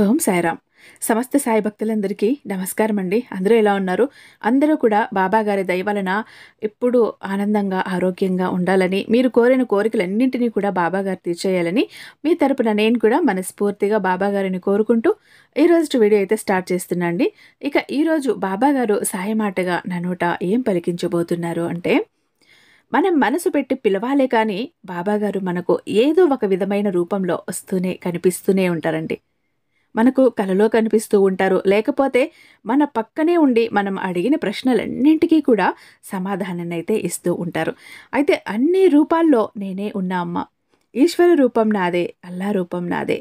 ఓం సాయిరామ్. సమస్త సాయి భక్తులందరికీ నమస్కారం అండి. అందరూ ఎలా ఉన్నారు? అందరూ కూడా బాబా గారి దయ వలన ఎప్పుడూ ఆనందంగా, ఆరోగ్యంగా ఉండాలని, మీరు కోరిన కోరికలన్నింటినీ కూడా బాబా గారు తీర్చేయాలని మీ తరపున నేను కూడా మనస్ఫూర్తిగా బాబా గారిని కోరుకుంటూ ఈరోజు వీడియో అయితే స్టార్ట్ చేస్తున్నా అండి. ఇక ఈరోజు బాబా గారు సాయి మాటగా నా నోట ఏం పలికించబోతున్నారు అంటే, మనం మనసు పెట్టి పిలవాలే కానీ బాబాగారు మనకు ఏదో ఒక విధమైన రూపంలో వస్తూనే కనిపిస్తూనే ఉంటారండి. మనకు కలలో కనిపిస్తూ ఉంటారు, లేకపోతే మన పక్కనే ఉండి మనం అడిగిన ప్రశ్నలన్నింటికీ కూడా సమాధానాన్ని అయితే ఇస్తూ ఉంటారు. అయితే అన్ని రూపాల్లో నేనే ఉన్నా అమ్మ, ఈశ్వర రూపం నాదే, అల్లా రూపం నాదే,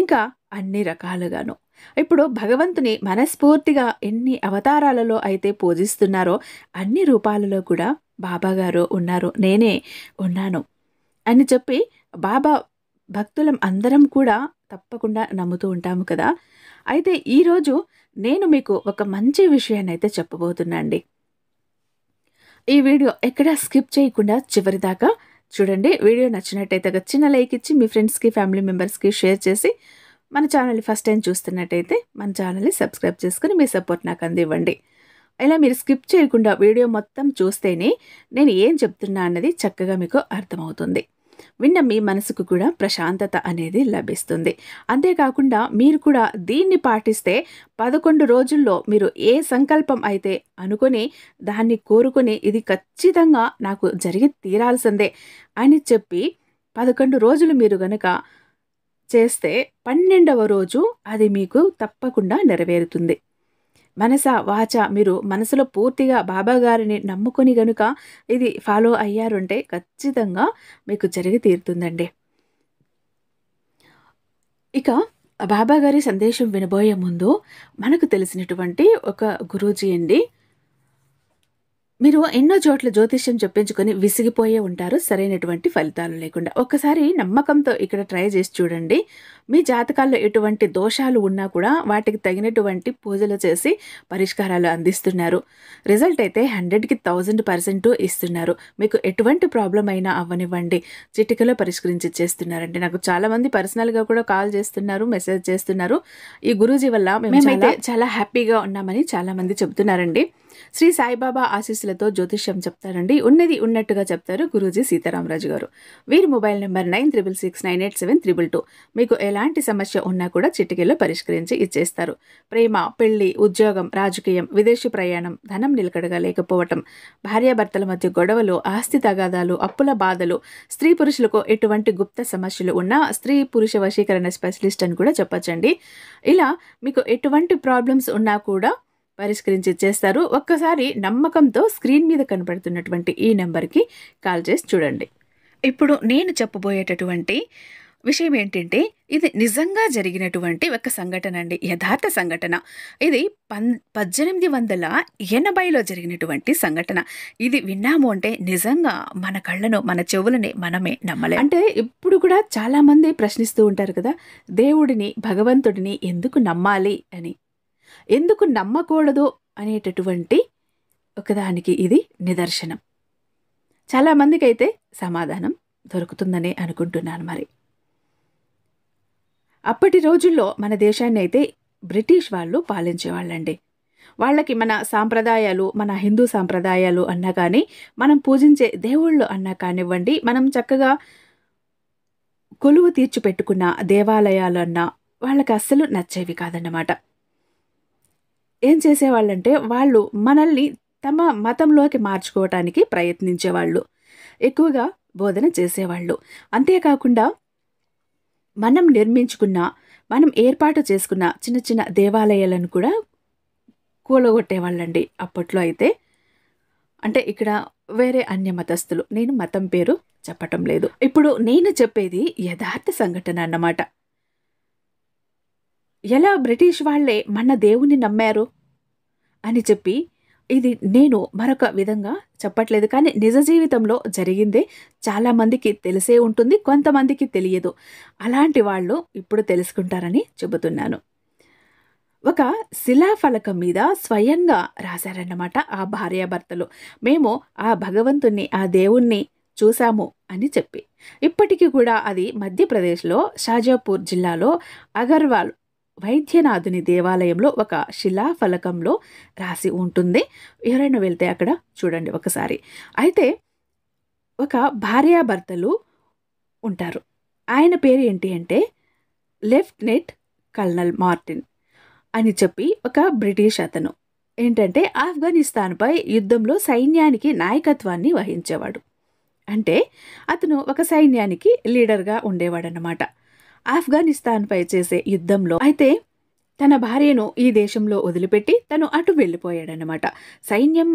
ఇంకా అన్ని రకాలుగాను. ఇప్పుడు భగవంతుని మనస్ఫూర్తిగా ఎన్ని అవతారాలలో అయితే పూజిస్తున్నారో అన్ని రూపాలలో కూడా బాబాగారు ఉన్నారు, నేనే ఉన్నాను అని చెప్పి బాబా భక్తులం అందరం కూడా తప్పకుండా నమ్ముతూ ఉంటాము కదా. అయితే ఈరోజు నేను మీకు ఒక మంచి విషయాన్ని అయితే చెప్పబోతున్నా అండి. ఈ వీడియో ఎక్కడా స్కిప్ చేయకుండా చివరి దాకా చూడండి. వీడియో నచ్చినట్టయితే ఒక చిన్న లైక్ ఇచ్చి మీ ఫ్రెండ్స్కి, ఫ్యామిలీ మెంబర్స్కి షేర్ చేసి, మన ఛానల్ని ఫస్ట్ టైం చూస్తున్నట్టయితే మన ఛానల్ని సబ్స్క్రైబ్ చేసుకుని మీ సపోర్ట్ నాకు అందివ్వండి. ఇలా మీరు స్కిప్ చేయకుండా వీడియో మొత్తం చూస్తేనే నేను ఏం చెప్తున్నా అన్నది చక్కగా మీకు అర్థమవుతుంది. విన్న మీ మనసుకు కూడా ప్రశాంతత అనేది లభిస్తుంది. అంతేకాకుండా మీరు కూడా దీన్ని పాటిస్తే 11 రోజుల్లో మీరు ఏ సంకల్పం అయితే అనుకొని దాన్ని కోరుకొని ఇది ఖచ్చితంగా నాకు జరిగి తీరాల్సిందే అని చెప్పి 11 రోజులు మీరు గనక చేస్తే 12వ రోజు అది మీకు తప్పకుండా నెరవేరుతుంది. మనస వాచ మీరు మనసులో పూర్తిగా బాబా గారిని నమ్ముకొని గనుక ఇది ఫాలో అయ్యారంటే ఖచ్చితంగా మీకు జరిగి తీరుతుందండి. ఇక బాబా గారి సందేశం వినబోయే ముందు మనకు తెలిసినటువంటి ఒక గురూజీ అండి. మీరు ఎన్నో చోట్ల జ్యోతిష్యం చెప్పించుకొని విసిగిపోయే ఉంటారు, సరైనటువంటి ఫలితాలు లేకుండా. ఒక్కసారి నమ్మకంతో ఇక్కడ ట్రై చేసి చూడండి. మీ జాతకాల్లో ఎటువంటి దోషాలు ఉన్నా కూడా వాటికి తగినటువంటి పూజలు చేసి పరిష్కారాలు అందిస్తున్నారు. రిజల్ట్ అయితే 100కి 1000% ఇస్తున్నారు. మీకు ఎటువంటి ప్రాబ్లం అయినా అవ్వనివ్వండి, చిటికలో పరిష్కరించి ఇచ్చేస్తున్నారండి. నాకు చాలామంది పర్సనల్గా కూడా కాల్ చేస్తున్నారు, మెసేజ్ చేస్తున్నారు. ఈ గురూజీ వల్ల మేమైతే చాలా హ్యాపీగా ఉన్నామని చాలామంది చెబుతున్నారండి. శ్రీ సాయిబాబా ఆశీస్సులతో జ్యోతిష్యం చెప్తారండి. ఉన్నది ఉన్నట్టుగా చెప్తారు గురూజీ సీతారామరాజు గారు. వీరి మొబైల్ నెంబర్ 9669873222. మీకు ఎలాంటి సమస్య ఉన్నా కూడా చిటికెలో పరిష్కరించి ఇచ్చేస్తారు. ప్రేమ, పెళ్లి, ఉద్యోగం, రాజకీయం, విదేశీ ప్రయాణం, ధనం నిలకడగా లేకపోవటం, భార్యాభర్తల మధ్య గొడవలు, ఆస్తి తగాదాలు, అప్పుల బాధలు, స్త్రీ పురుషులకు ఎటువంటి గుప్త సమస్యలు ఉన్నా స్త్రీ పురుష వశీకరణ స్పెషలిస్ట్ అని కూడా చెప్పచ్చండి. ఇలా మీకు ఎటువంటి ప్రాబ్లమ్స్ ఉన్నా కూడా పరిష్కరించి ఇచ్చేస్తారు. ఒక్కసారి నమ్మకంతో స్క్రీన్ మీద కనబడుతున్నటువంటి ఈ నెంబర్కి కాల్ చేసి చూడండి. ఇప్పుడు నేను చెప్పబోయేటటువంటి విషయం ఏంటంటే, ఇది నిజంగా జరిగినటువంటి ఒక సంఘటన అండి, యథార్థ సంఘటన. ఇది 1880లో జరిగినటువంటి సంఘటన. ఇది విన్నాము అంటే నిజంగా మన కళ్ళను, మన చెవులని మనమే నమ్మలేం. అంటే ఇప్పుడు కూడా చాలామంది ప్రశ్నిస్తూ ఉంటారు కదా, దేవుడిని, భగవంతుడిని ఎందుకు నమ్మాలి అని, ఎందుకు నమ్మకూడదు అనేటటువంటి ఒకదానికి ఇది నిదర్శనం. చాలామందికి అయితే సమాధానం దొరుకుతుందని అనుకుంటున్నాను. మరి అప్పటి రోజుల్లో మన దేశాన్ని అయితే బ్రిటిష్ వాళ్ళు పాలించేవాళ్ళండి. వాళ్ళకి మన సాంప్రదాయాలు, మన హిందూ సాంప్రదాయాలు అన్నా కానీ, మనం పూజించే దేవుళ్ళు అన్నా కానివ్వండి, మనం చక్కగా కొలువు తీర్చిపెట్టుకున్న దేవాలయాలు అన్నా వాళ్ళకి అస్సలు నచ్చేవి కాదన్నమాట. ఏం చేసేవాళ్ళంటే వాళ్ళు మనల్ని తమ మతంలోకి మార్చుకోవటానికి ప్రయత్నించేవాళ్ళు, ఎక్కువగా బోధన చేసేవాళ్ళు. అంతేకాకుండా మనం నిర్మించుకున్న, మనం ఏర్పాటు చేసుకున్న చిన్న చిన్న దేవాలయాలను కూడా కూలగొట్టేవాళ్ళండి అప్పట్లో అయితే. అంటే ఇక్కడ వేరే అన్య మతస్థులు, నేను మతం పేరు చెప్పటం లేదు. ఇప్పుడు నేను చెప్పేది యథార్థ సంఘటన అన్నమాట. ఎలా బ్రిటిష్ వాళ్ళే మన దేవుని నమ్మారు అని చెప్పి ఇది నేను మరొక విధంగా చెప్పట్లేదు, కానీ నిజ జీవితంలో జరిగిందే చాలామందికి తెలిసే ఉంటుంది, కొంతమందికి తెలియదు. అలాంటి వాళ్ళు ఇప్పుడు తెలుసుకుంటారని చెబుతున్నాను. ఒక శిలాఫలకం మీద స్వయంగా రాశారన్నమాట ఆ భార్యాభర్తలు, మేము ఆ భగవంతుణ్ణి, ఆ దేవుణ్ణి చూశాము అని చెప్పి. ఇప్పటికీ కూడా అది మధ్యప్రదేశ్లో షాజాపూర్ జిల్లాలో అగర్వాల్ వైద్యనాథుని దేవాలయంలో ఒక శిలాఫలకంలో రాసి ఉంటుంది. ఎవరైనా వెళ్తే అక్కడ చూడండి ఒకసారి. అయితే ఒక భార్యాభర్తలు ఉంటారు. ఆయన పేరు ఏంటి అంటే లెఫ్టినెంట్ కల్నల్ మార్టిన్ అని చెప్పి ఒక బ్రిటిష్ అతను. ఏంటంటే ఆఫ్ఘనిస్తాన్పై యుద్ధంలో సైన్యానికి నాయకత్వాన్ని వహించేవాడు. అంటే అతను ఒక సైన్యానికి లీడర్గా ఉండేవాడన్నమాట. ఆఫ్ఘనిస్తాన్పై చేసే యుద్ధంలో అయితే తన భార్యను ఈ దేశంలో వదిలిపెట్టి తను అటు వెళ్ళిపోయాడనమాట. సైన్యం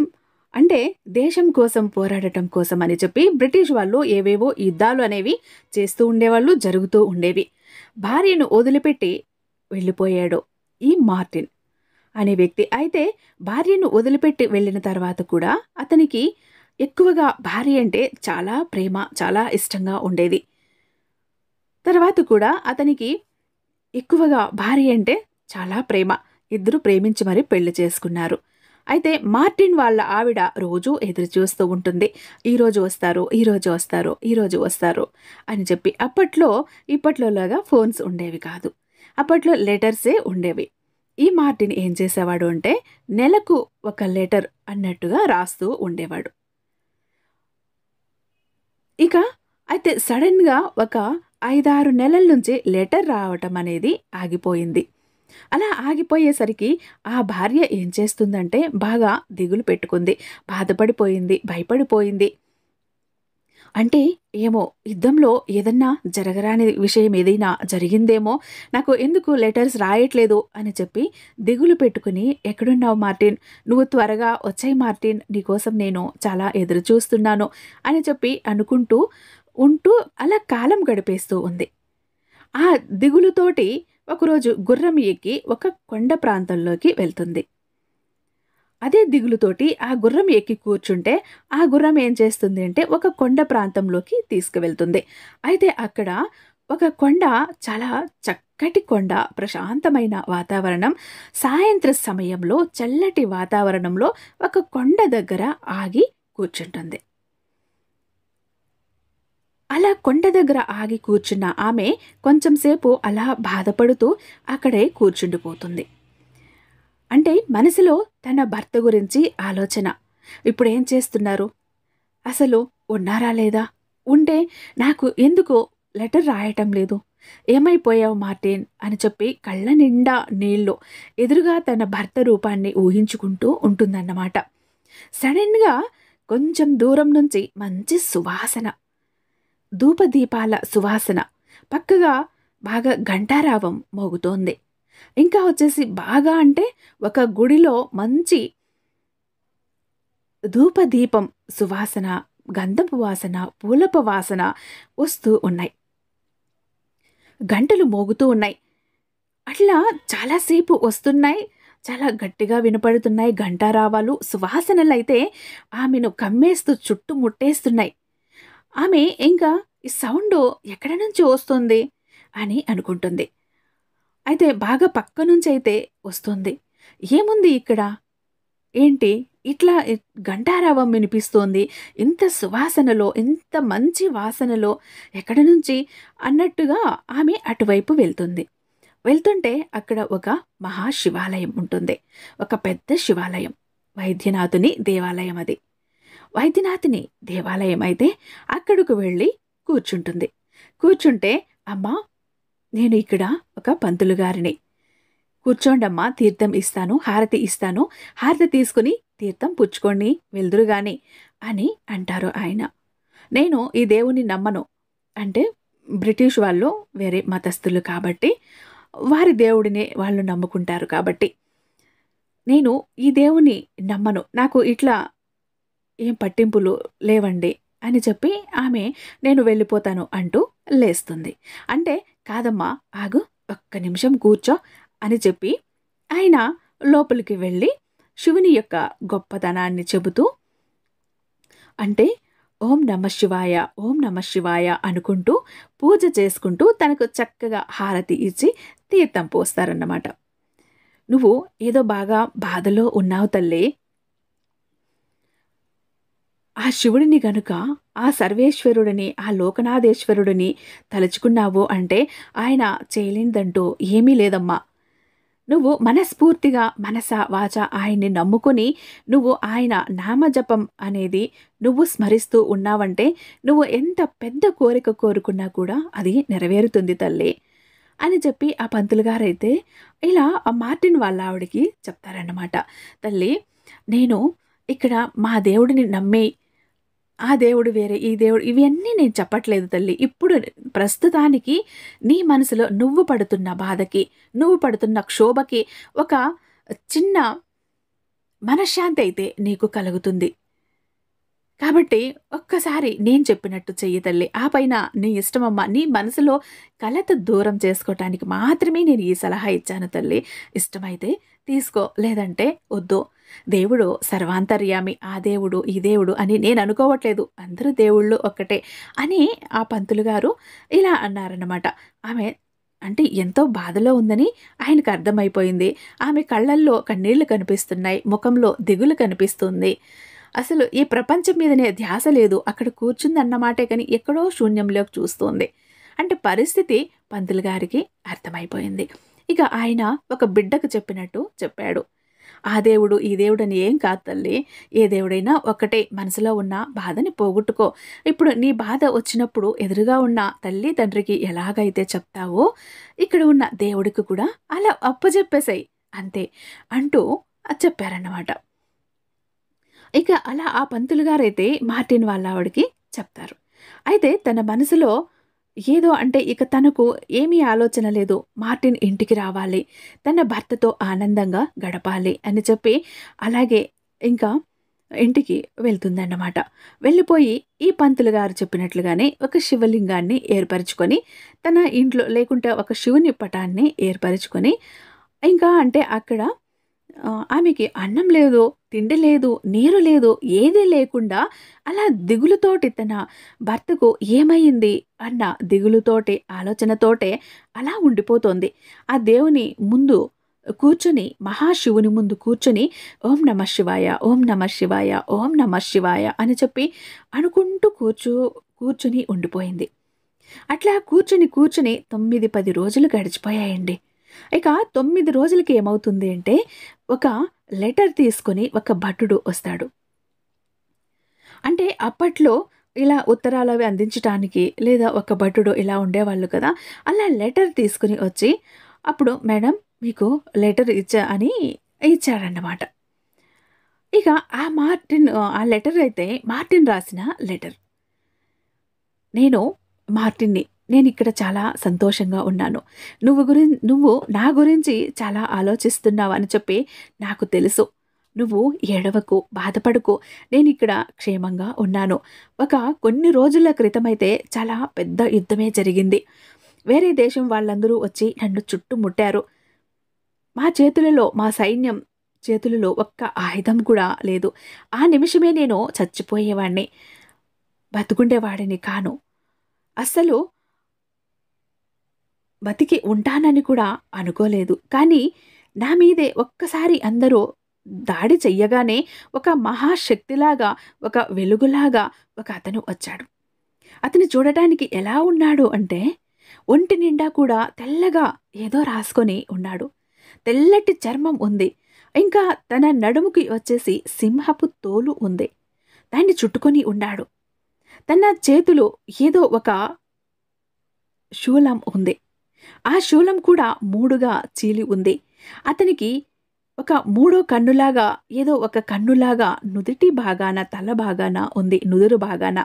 అంటే దేశం కోసం పోరాడటం కోసం అని చెప్పి బ్రిటిష్ వాళ్ళు ఏవేవో యుద్ధాలు అనేవి చేస్తూ ఉండేవాళ్ళు, జరుగుతూ ఉండేవి. భార్యను వదిలిపెట్టి వెళ్ళిపోయాడు ఈ మార్టిన్ అనే వ్యక్తి. అయితే భార్యను వదిలిపెట్టి వెళ్ళిన తర్వాత కూడా అతనికి ఎక్కువగా భార్య అంటే చాలా ప్రేమ, చాలా ఇష్టంగా ఉండేది. తర్వాత కూడా అతనికి ఎక్కువగా భార్య అంటే చాలా ప్రేమ. ఇద్దరు ప్రేమించి మరి పెళ్లి చేసుకున్నారు. అయితే మార్టిన్ వాళ్ళ ఆవిడ రోజు ఎదురు చూస్తూ ఉంటుంది. ఈరోజు వస్తారు, ఈరోజు వస్తారు, ఈరోజు వస్తారు అని చెప్పి. ఇప్పట్లోలాగా ఫోన్స్ ఉండేవి కాదు. అప్పట్లో లెటర్సే ఉండేవి. ఈ మార్టిన్ ఏం చేసేవాడు అంటే నెలకు ఒక లెటర్ అన్నట్టుగా రాస్తూ ఉండేవాడు. ఇక అయితే సడన్గా ఒక 5-6 నెలల నుంచి లెటర్ రావటం అనేది ఆగిపోయింది. అలా ఆగిపోయేసరికి ఆ భార్య ఏం చేస్తుందంటే బాగా దిగులు పెట్టుకుంది, బాధపడిపోయింది, భయపడిపోయింది. అంటే ఏమో యుద్ధంలో ఏదన్నా జరగరాని విషయం ఏదైనా జరిగిందేమో, నాకు ఎందుకు లెటర్స్ రాయట్లేదు అని చెప్పి దిగులు పెట్టుకుని, ఎక్కడున్నావు మార్టిన్, నువ్వు త్వరగా వచ్చేయ్ మార్టిన్, నీకోసం నేను చాలా ఎదురు చూస్తున్నాను అని చెప్పి అనుకుంటూ ఉంటూ అలా కాలం గడిపేస్తూ ఉంది. ఆ దిగులుతోటి ఒకరోజు గుర్రం ఎక్కి ఒక కొండ ప్రాంతంలోకి వెళ్తుంది. అదే దిగులుతోటి ఆ గుర్రం ఎక్కి కూర్చుంటే ఆ గుర్రం ఏం చేస్తుంది అంటే ఒక కొండ ప్రాంతంలోకి తీసుకువెళ్తుంది. అయితే అక్కడ ఒక కొండ, చాలా చక్కటి కొండ, ప్రశాంతమైన వాతావరణం. సాయంత్ర సమయంలో చల్లటి వాతావరణంలో ఒక కొండ దగ్గర ఆగి కూర్చుంటుంది. అలా కొండ దగ్గర ఆగి కూర్చున్న ఆమె కొంచెం సేపు అలా బాధపడుతూ అక్కడే కూర్చుండిపోతుంది. అంటే మనసులో తన భర్త గురించి ఆలోచన. ఇప్పుడు ఏం చేస్తున్నారు, అసలు ఉన్నారా లేదా, ఉంటే నాకు ఎందుకు లెటర్ రాయటం లేదు, ఏమైపోయావు మార్టిన్ అని చెప్పి కళ్ళ నిండా నీళ్లు ఎదురుగా తన భర్త రూపాన్ని ఊహించుకుంటూ ఉంటుందన్నమాట. సడన్గా కొంచెం దూరం నుంచి మంచి సువాసన, ధూపదీపాల సువాసన, పక్కగా బాగా ఘంటారావం మోగుతోంది. ఇంకా వచ్చేసి బాగా అంటే ఒక గుడిలో మంచి ధూపదీపం సువాసన, గంధపు వాసన, పూలపు వాసన వస్తూ ఉన్నాయి. గంటలు మోగుతూ ఉన్నాయి. అట్లా చాలాసేపు వస్తున్నాయి, చాలా గట్టిగా వినపడుతున్నాయి ఘంటారావాలు. సువాసనలైతే ఆమెను కమ్మేస్తూ చుట్టుముట్టేస్తున్నాయి. ఆమె ఇంకా ఈ సౌండ్ ఎక్కడి నుంచి వస్తుంది అని అనుకుంటుంది. అయితే బాగా పక్క నుంచి అయితే వస్తుంది. ఏముంది ఇక్కడ, ఏంటి ఇట్లా ఘంటారావం వినిపిస్తోంది, ఇంత సువాసనలో, ఇంత మంచి వాసనలో ఎక్కడి నుంచి అన్నట్టుగా ఆమె అటువైపు వెళ్తుంది. వెళ్తుంటే అక్కడ ఒక మహాశివాలయం ఉంటుంది. ఒక పెద్ద శివాలయం, వైద్యనాథుని దేవాలయం. అది వైద్యనాథుని దేవాలయం. అయితే అక్కడకు వెళ్ళి కూర్చుంటుంది. కూర్చుంటే, అమ్మా నేను ఇక్కడ ఒక పంతులు గారిని, కూర్చోండమ్మా, తీర్థం ఇస్తాను, హారతి ఇస్తాను, హారతి తీసుకుని తీర్థం పుచ్చుకోండి వెళ్దురుగాని అని అంటారు ఆయన. నేను ఈ దేవుని నమ్మను, అంటే బ్రిటిష్ వాళ్ళు వేరే మతస్థులు కాబట్టి వారి దేవుడిని వాళ్ళు నమ్ముకుంటారు కాబట్టి నేను ఈ దేవుని నమ్మను, నాకు ఇట్లా ఏం పట్టింపులు లేవండి అని చెప్పి ఆమె నేను వెళ్ళిపోతాను అంటూ లేస్తుంది. అంటే కాదమ్మా ఆగు, ఒక్క నిమిషం కూర్చో అని చెప్పి ఆయన లోపలికి వెళ్ళి శివుని యొక్క గొప్పతనాన్ని చెబుతూ, అంటే ఓం నమః శివాయ, ఓం నమః శివాయ అనుకుంటూ పూజ చేసుకుంటూ తనకు చక్కగా హారతి ఇచ్చి తీర్థం పోస్తారన్నమాట. నువ్వు ఏదో బాగా బాధలో ఉన్నావు తల్లి, ఆ శివుడిని గనుక, ఆ సర్వేశ్వరుడిని, ఆ లోకనాథేశ్వరుడిని తలుచుకున్నావు అంటే ఆయన చేయలేనిదంటూ ఏమీ లేదమ్మా, నువ్వు మనస్ఫూర్తిగా మనస వాచ ఆయన్ని నమ్ముకొని నువ్వు ఆయన నామజపం అనేది నువ్వు స్మరిస్తూ ఉన్నావంటే నువ్వు ఎంత పెద్ద కోరిక కోరుకున్నా కూడా అది నెరవేరుతుంది తల్లి అని చెప్పి ఆ పంతులు గారైతే ఇలా ఆ మార్టిన్ వాళ్ళ ఆవిడకి చెప్తారన్నమాట. తల్లి, నేను ఇక్కడ మా దేవుడిని నమ్మి ఆ దేవుడు వేరే, ఈ దేవుడు ఇవన్నీ నేను చెప్పట్లేదు తల్లి. ఇప్పుడు ప్రస్తుతానికి నీ మనసులో నువ్వు పడుతున్న బాధకి, నువ్వు పడుతున్న క్షోభకి ఒక చిన్న మనశ్శాంతి అయితే నీకు కలుగుతుంది. కాబట్టి ఒక్కసారి నేను చెప్పినట్టు చెయ్యి తల్లి. ఆ పైన నీ ఇష్టమమ్మా. నీ మనసులో కలత దూరం చేసుకోవటానికి మాత్రమే నేను ఈ సలహా ఇచ్చాను తల్లి. ఇష్టమైతే తీసుకో, లేదంటే వద్దు. దేవుడు సర్వాంతర్యామి, ఆ దేవుడు ఈ దేవుడు అని నేను అనుకోవట్లేదు. అందరూ దేవుళ్ళు ఒక్కటే అని ఆ పంతులు గారు ఇలా అన్నారన్నమాట. ఆమె అంటే ఎంతో బాధలో ఉందని ఆయనకు అర్థమైపోయింది. ఆమె కళ్ళల్లో కన్నీళ్లు కనిపిస్తున్నాయి, ముఖంలో దిగులు కనిపిస్తుంది. అసలు ఈ ప్రపంచం మీదనే ధ్యాస లేదు. అక్కడ కూర్చుందన్నమాటే కానీ ఎక్కడో శూన్యంలోకి చూస్తుంది. అంటే పరిస్థితి పంతులు గారికి అర్థమైపోయింది. ఇక ఆయన ఒక బిడ్డకు చెప్పినట్టు చెప్పాడు. ఆ దేవుడు ఈ దేవుడు అని ఏం కాదు తల్లి. ఏ దేవుడైనా ఒక్కటే. మనసులో ఉన్న బాధని పోగొట్టుకో. ఇప్పుడు నీ బాధ వచ్చినప్పుడు ఎదురుగా ఉన్న తల్లి తండ్రికి ఎలాగైతే చెప్తావో ఇక్కడ ఉన్న దేవుడికి కూడా అలా అప్పచెప్పేసాయి అంతే అంటూ చెప్పారన్నమాట. ఇక అలా ఆ పంతులు గారైతే మార్టిన్ వాళ్ళ ఆవిడకి చెప్తారు. అయితే తన మనసులో ఏదో అంటే ఇక తనకు ఏమీ ఆలోచన లేదు. మార్టిన్ ఇంటికి రావాలి, తన భర్తతో ఆనందంగా గడపాలి అని చెప్పి అలాగే ఇంకా ఇంటికి వెళ్తుందన్నమాట. వెళ్ళిపోయి ఈ పంతులు గారు చెప్పినట్లుగానే ఒక శివలింగాన్ని ఏర్పరచుకొని తన ఇంట్లో, లేకుంటే ఒక శివుని పటాన్ని ఏర్పరచుకొని ఇంకా అంటే అక్కడ ఆమెకి అన్నం లేదు, తిండి లేదు, నీరు లేదు, ఏదీ లేకుండా అలా దిగులుతోటి తన భర్తకు ఏమైంది అన్న దిగులుతోటి ఆలోచనతోటే అలా ఉండిపోతోంది. ఆ దేవుని ముందు కూర్చొని, మహాశివుని ముందు కూర్చొని ఓం నమ శివాయ, ఓం నమ శివాయ, ఓం నమ శివాయ అని చెప్పి అనుకుంటూ కూర్చొని ఉండిపోయింది. అట్లా కూర్చొని 9-10 రోజులు గడిచిపోయాయండి. ఇక 9 రోజులకి ఏమవుతుంది అంటే ఒక లెటర్ తీసుకొని ఒక భటుడు వస్తాడు. అంటే అప్పట్లో ఇలా ఉత్తరాలు అవి అందించడానికి లేదా ఒక భటుడు ఇలా ఉండేవాళ్ళు కదా. అలా లెటర్ తీసుకుని వచ్చి అప్పుడు మేడం మీకు లెటర్ అని ఇచ్చారన్నమాట. ఇక ఆ లెటర్ అయితే మార్టిన్ రాసిన లెటర్. నేను ఇక్కడ చాలా సంతోషంగా ఉన్నాను. నువ్వు నా గురించి చాలా ఆలోచిస్తున్నావు అని చెప్పి నాకు తెలుసు. నువ్వు ఏడవకు, బాధపడకు, నేను ఇక్కడ క్షేమంగా ఉన్నాను. కొన్ని రోజుల క్రితమైతే చాలా పెద్ద యుద్ధమే జరిగింది. వేరే దేశం వాళ్ళందరూ వచ్చి నన్ను చుట్టుముట్టారు. మా సైన్యం చేతులలో ఒక్క ఆయుధం కూడా లేదు. ఆ నిమిషమే నేను చచ్చిపోయేవాడిని, బతుకుండేవాడిని కాను. అస్సలు బతికి ఉంటానని కూడా అనుకోలేదు. కానీ నా మీదే ఒక్కసారి అందరూ దాడి చెయ్యగానే ఒక మహాశక్తిలాగా, ఒక వెలుగులాగా ఒక అతను వచ్చాడు. అతను చూడటానికి ఎలా ఉన్నాడు అంటే ఒంటి నిండా కూడా తెల్లగా ఏదో రాసుకొని ఉన్నాడు. తెల్లటి చర్మం ఉంది. ఇంకా తన నడుముకి వచ్చేసి సింహపు తోలు ఉంది. దాన్ని చుట్టుకొని ఉన్నాడు. తన చేతిలో ఏదో ఒక శూలం ఉంది. ఆ శూలం కూడా 3గా చీలి ఉంది. అతనికి ఒక 3వ కన్నులాగా ఏదో ఒక కన్నులాగా నుదిటి భాగాన, తల భాగాన ఉంది, నుదురు భాగాన.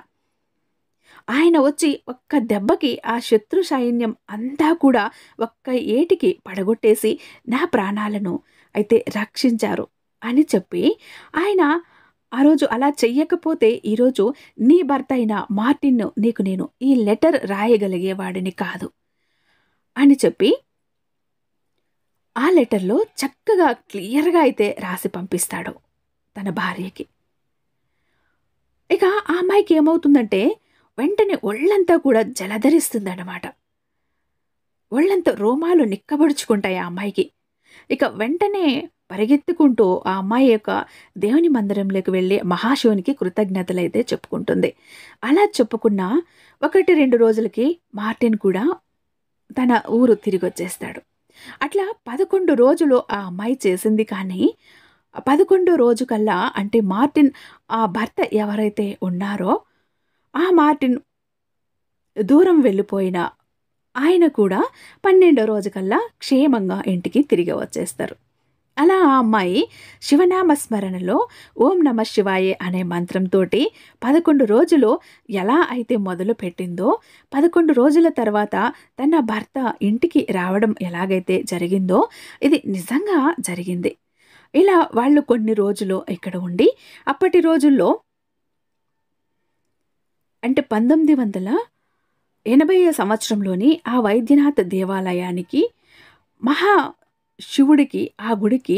ఆయన వచ్చి ఒక్క దెబ్బకి ఆ శత్రు సైన్యం అంతా కూడా ఒక్క ఏటికి పడగొట్టేసి నా ప్రాణాలను అయితే రక్షించారు అని చెప్పి ఆయన ఆ రోజు అలా చెయ్యకపోతే ఈరోజు నీ భర్త అయిన మార్టిన్ను నీకు నేను ఈ లెటర్ రాయగలిగేవాడిని కాదు అని చెప్పి ఆ లెటర్లో చక్కగా క్లియర్గా అయితే రాసి పంపిస్తాడు తన భార్యకి. ఇక ఆ అమ్మాయికి ఏమవుతుందంటే వెంటనే ఒళ్ళంతా కూడా జలధరిస్తుందన్నమాట. ఒళ్ళంతా రోమాలు నిక్కబడుచుకుంటాయి ఆ అమ్మాయికి. ఇక వెంటనే పరిగెత్తుకుంటూ ఆ అమ్మాయి యొక్క దేవుని మందిరంలోకి వెళ్ళి మహాశివునికి కృతజ్ఞతలైతే చెప్పుకుంటుంది. అలా చెప్పుకున్న 1-2 రోజులకి మార్టిన్ కూడా తన ఊరు తిరిగి వచ్చేస్తాడు. అట్లా 11 రోజులు ఆ అమ్మాయి చేసింది. కానీ 11 రోజు కల్లా అంటే మార్టిన్ ఆ భర్త ఎవరైతే ఉన్నారో ఆ మార్టిన్ దూరం వెళ్ళిపోయిన ఆయన కూడా 12 రోజు కల్లా క్షేమంగా ఇంటికి తిరిగి వచ్చేస్తారు. అలా ఆ అమ్మాయి శివనామ స్మరణలో ఓం నమ శివాయే అనే మంత్రంతోటి 11 రోజులు ఎలా అయితే మొదలుపెట్టిందో 11 రోజుల తర్వాత తన భర్త ఇంటికి రావడం ఎలాగైతే జరిగిందో ఇది నిజంగా జరిగింది. ఇలా వాళ్ళు కొన్ని రోజులు ఇక్కడ ఉండి అప్పటి రోజుల్లో అంటే 1980 సంవత్సరంలోని ఆ వైద్యనాథ్ దేవాలయానికి మహా శివుడికి ఆ గుడికి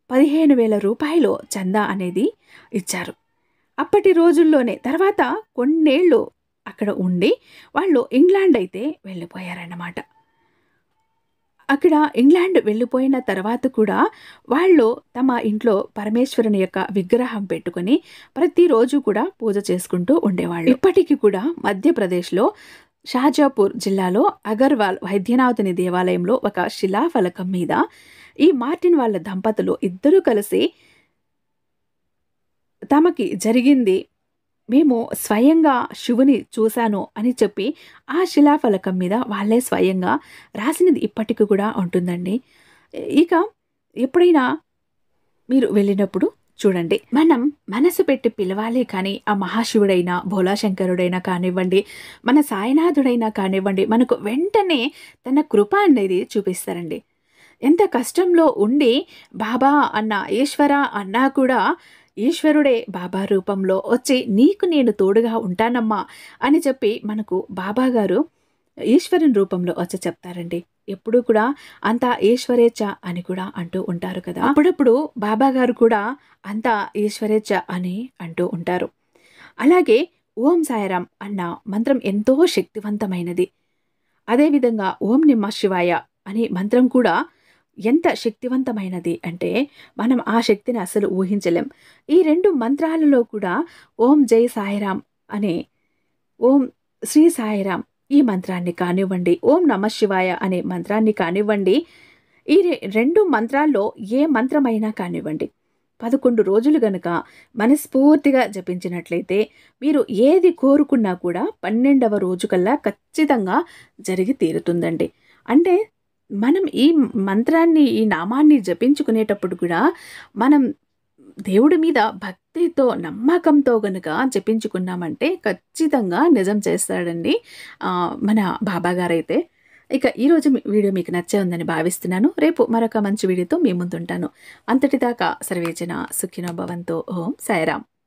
15,000 రూపాయలు చందా అనేది ఇచ్చారు. అప్పటి రోజుల్లోనే తర్వాత కొన్నేళ్ళు అక్కడ ఉండి వాళ్ళు ఇంగ్లాండ్ అయితే వెళ్ళిపోయారన్నమాట. అక్కడ ఇంగ్లాండ్ వెళ్ళిపోయిన తర్వాత కూడా వాళ్ళు తమ ఇంట్లో పరమేశ్వరుని యొక్క విగ్రహం పెట్టుకొని ప్రతిరోజు కూడా పూజ చేసుకుంటూ ఉండేవాళ్ళు. ఇప్పటికీ కూడా మధ్యప్రదేశ్లో షాజాపూర్ జిల్లాలో అగర్వాల్ వైద్యనాథుని దేవాలయంలో ఒక శిలాఫలకం మీద ఈ మార్టిన్ వాళ్ళ దంపతులు ఇద్దరూ కలిసి తమకి జరిగింది మేము స్వయంగా శివుని చూశాను అని చెప్పి ఆ శిలాఫలకం మీద వాళ్ళే స్వయంగా రాసినది ఇప్పటికి కూడా ఉంటుందండి. ఇక ఎప్పుడైనా మీరు వెళ్ళినప్పుడు చూడండి, మనం మనసు పెట్టి పిలవాలే కానీ ఆ మహాశివుడైనా భోలాశంకరుడైనా కానివ్వండి, మన సాయినాథుడైనా కానివ్వండి, మనకు వెంటనే తన కృప అనేది చూపిస్తారండి. ఎంత కష్టంలో ఉండి బాబా అన్న ఈశ్వర అన్నా కూడా ఈశ్వరుడే బాబా రూపంలో వచ్చి నీకు నేను తోడుగా ఉంటానమ్మా అని చెప్పి మనకు బాబా గారు ఈశ్వరుని రూపంలో వచ్చి చెప్తారండి. ఎప్పుడూ కూడా అంతా ఈశ్వరేచ్ఛ అని కూడా అంటూ ఉంటారు కదా. అప్పుడప్పుడు బాబా గారు కూడా అంతా ఈశ్వరేచ్ఛ అని అంటూ ఉంటారు. అలాగే ఓం సాయిరాం అన్న మంత్రం ఎంతో శక్తివంతమైనది. అదేవిధంగా ఓం నమః శివాయ అనే మంత్రం కూడా ఎంత శక్తివంతమైనది అంటే మనం ఆ శక్తిని అసలు ఊహించలేం. ఈ 2 మంత్రాలలో కూడా ఓం జై సాయిరాం అనే ఓం శ్రీ సాయిరాం ఈ మంత్రాన్ని కానివ్వండి, ఓం నమః శివాయ అనే మంత్రాన్ని కానివ్వండి, ఈ 2 మంత్రాల్లో ఏ మంత్రమైనా కానివ్వండి 11 రోజులు గనుక మనస్ఫూర్తిగా జపించినట్లయితే మీరు ఏది కోరుకున్నా కూడా 12వ రోజు కల్లా ఖచ్చితంగా జరిగి తీరుతుందండి. అంటే మనం ఈ మంత్రాన్ని ఈ నామాన్ని జపించుకునేటప్పుడు కూడా మనం దేవుడి మీద భక్తితో నమ్మకంతో గనుక జపించుకున్నామంటే ఖచ్చితంగా నిజం చేస్తాడండి మన బాబా గారైతే. ఇక ఈరోజు వీడియో మీకు నచ్చే ఉందని భావిస్తున్నాను. రేపు మరొక మంచి వీడియోతో మీ ముందుంటాను. అంతటిదాకా సర్వేజన సుఖినో భవంతో. ఓం సాయిరాం.